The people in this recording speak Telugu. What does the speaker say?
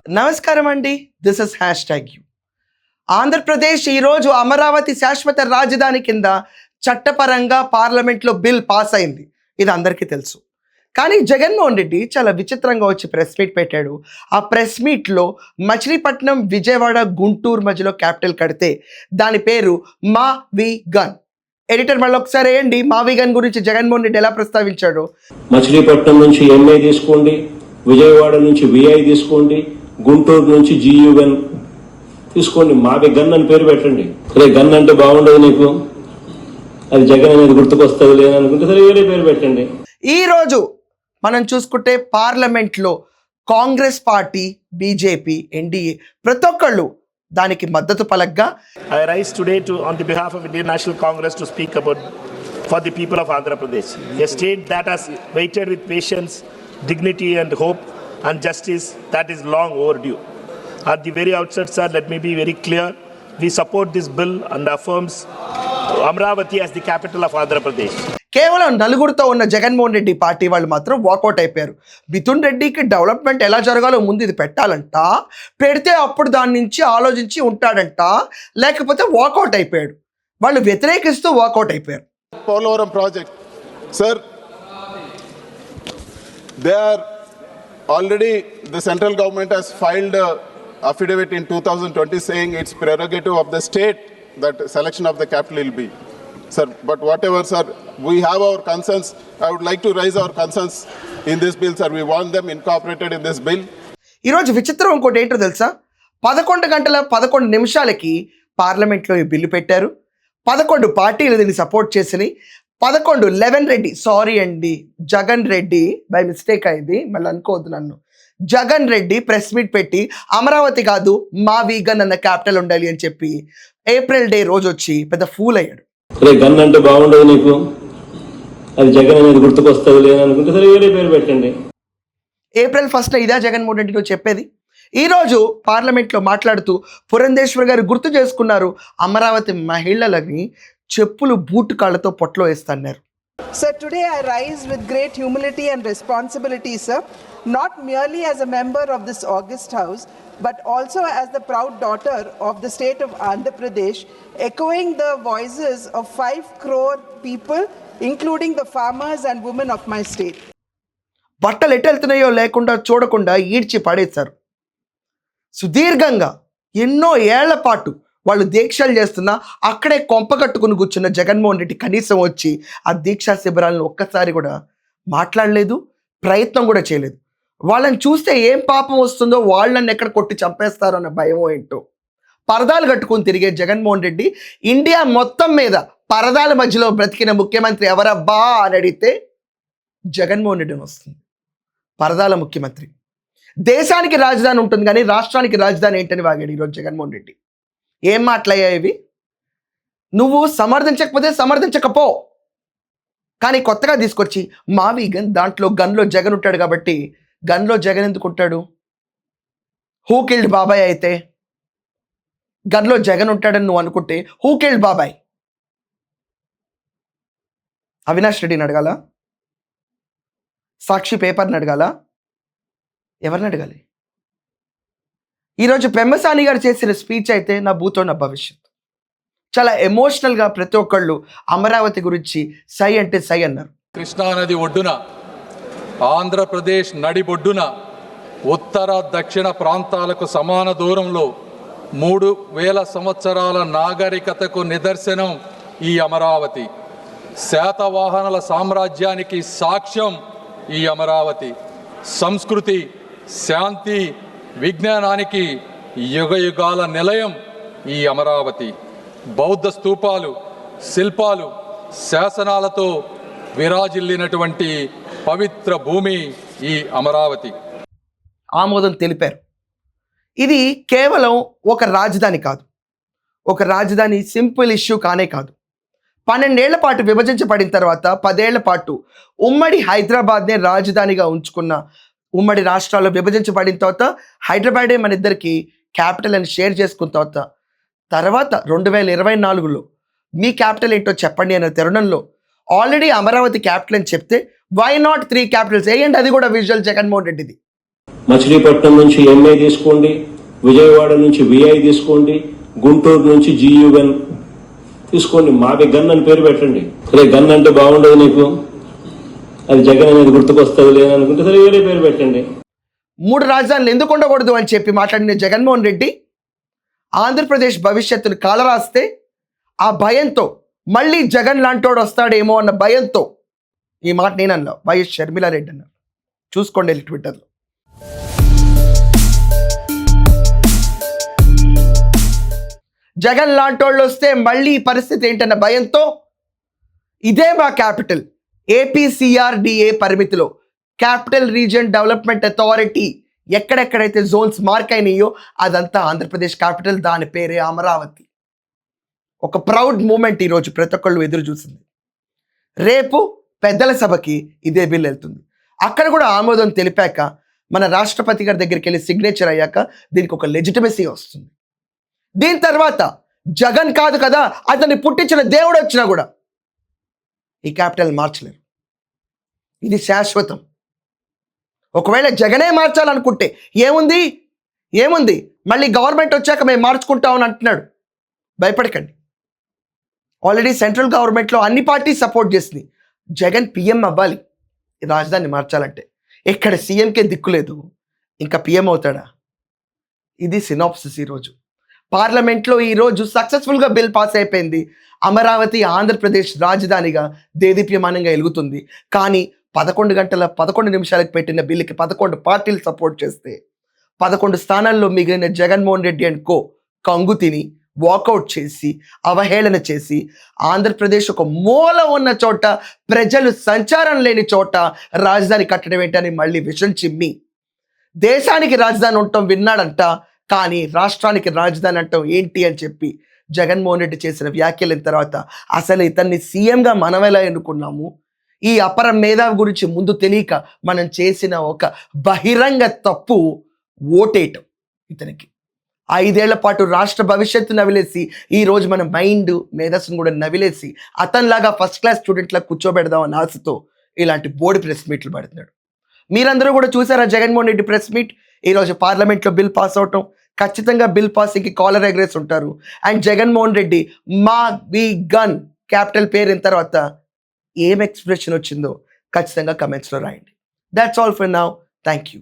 నమస్కారం అండి. This is #you. ఆంధ్రప్రదేశ్ ఈరోజు అమరావతి శాశ్వత రాజధాని కింద చట్టపరంగా పార్లమెంట్లో బిల్ పాస్ అయింది. ఇది అందరికీ తెలుసు. కానీ జగన్మోహన్ రెడ్డి చాలా విచిత్రంగా వచ్చి ప్రెస్ మీట్ పెట్టాడు. ఆ ప్రెస్ మీట్లో మచిలీపట్నం, విజయవాడ, గుంటూరు మధ్యలో క్యాపిటల్ కడితే దాని పేరు మావిగన్. ఎడిటర్ మళ్ళీ ఒకసారి వేయండి. మావిగన్ గురించి జగన్మోహన్ రెడ్డి ఎలా ప్రస్తావించాడు. మచిలీపట్నం నుంచి ఎంఐ తీసుకోండి, విజయవాడ నుంచి విఐ తీసుకోండి, గుంటూరు నుంచి జియుఎన్ తీసుకోండి, మావి గన్ అని పేరు పెట్టండి. సరే గన్ అంటే బాగుండదు నీకు, అది జగన్ అనేది గుర్తుకొస్తుంది లేదనుకుంటే సరే వేరే పేరు పెట్టండి. ఈ రోజు మనం చూసుకుంటే పార్లమెంట్లో కాంగ్రెస్ పార్టీ, బీజేపీ, ఎన్డీఏ ప్రతి ఒక్కళ్ళు దానికి మద్దతు పలకగా I rise today on the behalf of Indian National Congress to speak about for the people of Andhra Pradesh, a state that has waited with patience, dignity and hope and justice that is long overdue. At the very outset, sir, let me be very clear. We support this bill and affirms Amravati as the capital of Andhra Pradesh. కేవలం నలుగురితో ఉన్న జగన్మోహన్ రెడ్డి పార్టీ వాళ్ళు మాత్రం వాకౌట్ అయిపోయారు. మిథున్ రెడ్డికి డెవలప్మెంట్ ఎలా జరగాలో ముందు ఇది పెట్టాలంట, పెడితే అప్పుడు దాని నుంచి ఆలోచించి ఉంటాడంట, లేకపోతే వాకౌట్ అయిపోయాడు. వాళ్ళు వ్యతిరేకిస్తూ వాకౌట్ అయిపోయారు. Polavaram project sir, they are already the central government has filed a affidavit in 2020 saying it's prerogative of the state that selection of the capital will be. Sir, but whatever, sir, we have our concerns. I would like to raise our concerns in this bill, sir. We want them incorporated in this bill. ఈరోజు విచిత్రం ఇంకోటి ఏంటో తెలుసా? 11 గంటల 11 నిమిషాలకి పార్లమెంట్లో ఈ బిల్లు పెట్టారు. 11 పార్టీలు దీన్ని సపోర్ట్ చేసినాయి. 11 రెడ్డి, సారీ అండి, జగన్ రెడ్డి, బై మిస్టేక్ అయింది, మళ్ళీ అనుకోవద్దు నన్ను. జగన్ రెడ్డి ప్రెస్ మీట్ పెట్టి అమరావతి కాదు మావిగన్ అన్న క్యాపిటల్ ఉండాలి అని చెప్పి ఏప్రిల్ డే రోజు వచ్చి పెద్ద ఫూల్ అయ్యాడు. సరే గన్ అంటే బాగుండదు నీకు, అది జగన్ అనేది గుర్తుకొస్తుంది లేదనుకుంటే సరే వేరే పేరు పెట్టండి. ఏప్రిల్ 1 ఇదే జగన్మోహన్ రెడ్డితో చెప్పేది. ఈరోజు పార్లమెంట్లో మాట్లాడుతూ పురంధేశ్వర్ గారు గుర్తు చేసుకున్నారు, అమరావతి మహిళలని చెప్పులు బూటు కాళ్ళతో పొట్టలో వేస్తన్నారు. Sir, today I rise with great humility and responsibility, sir, not merely as a member of this august house, but also as the proud daughter of the state of Andhra Pradesh, echoing the voices of 5 crore people, including the farmers and women of my state. బట్టలు ఎటు వెళ్తున్నాయో లేకుండా చూడకుండా ఈడ్చి పడేశారు. సుదీర్ఘంగా ఎన్నో ఏళ్ల పాటు వాళ్ళు దీక్షలు చేస్తున్నా అక్కడే కొంప కట్టుకుని కూర్చున్న జగన్మోహన్ రెడ్డి కనీసం వచ్చి ఆ దీక్షా శిబిరాలను ఒక్కసారి కూడా మాట్లాడలేదు, ప్రయత్నం కూడా చేయలేదు. వాళ్ళని చూస్తే ఏం పాపం వస్తుందో, వాళ్ళని ఎక్కడ కొట్టి చంపేస్తారో అన్న భయం ఏంటో. పరదాలు కట్టుకుని తిరిగే జగన్మోహన్ రెడ్డి ఇండియా మొత్తం మీద పరదాల మధ్యలో బ్రతికిన ముఖ్యమంత్రి ఎవరబ్బా అని అడిగితే జగన్మోహన్ రెడ్డి వస్తుంది. పరదాల ముఖ్యమంత్రి. దేశానికి రాజధాని ఉంటుంది కానీ రాష్ట్రానికి రాజధాని ఏంటని వాగాడు ఈరోజు జగన్మోహన్ రెడ్డి. ఏం మాట్లాయ్యా ఇవి? నువ్వు సమర్థించకపోతే సమర్థించకపో, కానీ కొత్తగా తీసుకొచ్చి మావిగన్, దాంట్లో గన్లో జగన్ ఉంటాడు కాబట్టి గన్లో జగన్ ఎందుకు ఉంటాడు? హూ కిల్డ్ బాబాయ్ అయితే గన్లో జగన్ ఉంటాడని నువ్వు అనుకుంటే హూ కిల్డ్ బాబాయ్? అవినాష్ రెడ్డిని అడగాల? సాక్షి పేపర్ని అడగాల? ఎవరిని అడగాలి? ఈరోజు పెమ్మసాని గారు చేసిన స్పీచ్ అయితే నా భూతో నా భవిష్యత్. చాలా ఎమోషనల్గా ప్రతి ఒక్కళ్ళు అమరావతి గురించి సై అంటే సై అన్నారు. కృష్ణానది ఒడ్డున, ఆంధ్రప్రదేశ్ నడిబొడ్డున, ఉత్తర దక్షిణ ప్రాంతాలకు సమాన దూరంలో 3000 సంవత్సరాల నాగరికతకు నిదర్శనం ఈ అమరావతి. శాతవాహనుల సామ్రాజ్యానికి సాక్ష్యం ఈ అమరావతి. సంస్కృతి, శాంతి, విజ్ఞానానికి యుగయుగాల నిలయం ఈ అమరావతి. బౌద్ధ స్తూపాలు, శిల్పాలు, శాసనాలతో విరాజిల్లినటువంటి పవిత్ర భూమి ఈ అమరావతి. ఆమోదం తెలిపారు. ఇది కేవలం ఒక రాజధాని కాదు, ఒక రాజధాని సింపుల్ ఇష్యూ కానే కాదు. 12 ఏళ్ల పాటు విభజించబడిన తర్వాత 10 ఏళ్ల పాటు ఉమ్మడి హైదరాబాద్నే రాజధానిగా ఉంచుకున్న ఉమ్మడి రాష్ట్రాల్లో విభజించబడిన తర్వాత హైదరాబాదే మన ఇద్దరికి క్యాపిటల్ అని షేర్ చేసుకున్న తర్వాత 2024లో మీ క్యాపిటల్ ఏంటో చెప్పండి అనే తరుణంలో ఆల్రెడీ అమరావతి క్యాపిటల్ అని చెప్తే వై నాట్ 3 క్యాపిటల్స్ వేయండి, అది కూడా విజువల్ జగన్మోహన్ రెడ్డిది. మచిలీపట్నం నుంచి ఎంఏ తీసుకోండి, విజయవాడ నుంచి విఐ తీసుకోండి, గుంటూరు నుంచి GUN తీసుకోండి. మావి గన్ అని పేరు పెట్టండి. సరే గన్ అంటే బాగుండదు నీకు, అది జగన్ అనేది గుర్తుకొస్తుంది లేదనుకుంటే సరే వేరే పేరు పెట్టండి. 3 రాజధానులు ఎందుకు ఉండకూడదు అని చెప్పి మాట్లాడిన జగన్మోహన్ రెడ్డి ఆంధ్రప్రదేశ్ భవిష్యత్తును కాలరాస్తే ఆ భయంతో మళ్ళీ జగన్ లాంటోడు వస్తాడేమో అన్న భయంతో ఈ మాట నేనన్నా, వైఎస్ షర్మిలారెడ్డి అన్నారు. చూసుకోండి వెళ్ళి ట్విట్టర్లో. జగన్ లాంటోళ్ళు వస్తే మళ్ళీ ఈ పరిస్థితి ఏంటన్న భయంతో ఇదే మా క్యాపిటల్ APCRDA పరిమితిలో క్యాపిటల్ రీజియన్ డెవలప్మెంట్ అథారిటీ ఎక్కడెక్కడైతే జోన్స్ మార్క్ అయినాయో అదంతా ఆంధ్రప్రదేశ్ క్యాపిటల్, దాని పేరే అమరావతి. ఒక ప్రౌడ్ మూమెంట్ ఈరోజు ప్రతి ఒక్కళ్ళు ఎదురు చూసింది. రేపు పెద్దల సభకి ఇదే బిల్ వెళ్తుంది. అక్కడ కూడా ఆమోదం తెలిపాక మన రాష్ట్రపతి గారి దగ్గరికి వెళ్ళి సిగ్నేచర్ అయ్యాక దీనికి ఒక లెజిటిమసీ వస్తుంది. దీని తర్వాత జగన్ కాదు కదా, అతన్ని పుట్టించిన దేవుడు వచ్చినా కూడా ఈ క్యాపిటల్ మార్చలేరు. ఇది శాశ్వతం. ఒకవేళ జగనే మార్చాలనుకుంటే ఏముంది మళ్ళీ గవర్నమెంట్ వచ్చాక మేము మార్చుకుంటామని అంటున్నాడు. భయపడకండి. ఆల్రెడీ సెంట్రల్ గవర్నమెంట్లో అన్ని పార్టీస్ సపోర్ట్ చేసింది. జగన్ PM అవ్వాలి ఈ రాజధాని మార్చాలంటే. ఎక్కడ సీఎంకే దిక్కులేదు, ఇంకా PM అవుతాడా? ఇది సినాప్సిస్. ఈరోజు పార్లమెంట్లో ఈరోజు సక్సెస్ఫుల్గా బిల్ పాస్ అయిపోయింది. అమరావతి ఆంధ్రప్రదేశ్ రాజధానిగా దేదీప్యమానంగా వెలుగుతుంది. కానీ 11 గంటల 11 నిమిషాలకు పెట్టిన బిల్లుకి 11 పార్టీలు సపోర్ట్ చేస్తే 11 స్థానాల్లో మిగిలిన జగన్మోహన్ రెడ్డి అండ్ కో కంగు తిని వాకౌట్ చేసి అవహేళన చేసి ఆంధ్రప్రదేశ్ ఒక మూల ఉన్న చోట, ప్రజలు సంచారం లేని చోట రాజధాని కట్టడం ఏంటని మళ్ళీ విషం చిమ్మి దేశానికి రాజధాని ఉండటం విన్నాడంట, కానీ రాష్ట్రానికి రాజధాని అంటాం ఏంటి అని చెప్పి జగన్మోహన్ రెడ్డి చేసిన వ్యాఖ్యల తర్వాత అసలు ఇతన్ని సీఎంగా మనం ఎలా ఎన్నుకున్నాము? ఈ అపర మేధావి గురించి ముందు తెలియక మనం చేసిన ఒక బహిరంగ తప్పు ఓటేయటం. ఇతనికి 5 ఏళ్ల పాటు రాష్ట్ర భవిష్యత్తు నవిలేసి ఈరోజు మన మైండ్ మేధస్సును కూడా నవిలేసి అతనిలాగా ఫస్ట్ క్లాస్ స్టూడెంట్లా కూర్చోబెడదామని ఆశతో ఇలాంటి బోర్డు ప్రెస్ మీట్లు పెడుతున్నాడు. మీరందరూ కూడా చూసారా జగన్మోహన్ రెడ్డి ప్రెస్ మీట్? ఈరోజు పార్లమెంట్లో బిల్ పాస్ అవటం, ఖచ్చితంగా బిల్ పాసింగ్కి కాలర్ ఎగరేసి ఉంటారు. అండ్ జగన్మోహన్ రెడ్డి మా వి గన్ క్యాపిటల్ పేరిన తర్వాత ఏం ఎక్స్ప్రెషన్ వచ్చిందో ఖచ్చితంగా కమెంట్స్లో రాయండి. That's all for now. Thank you.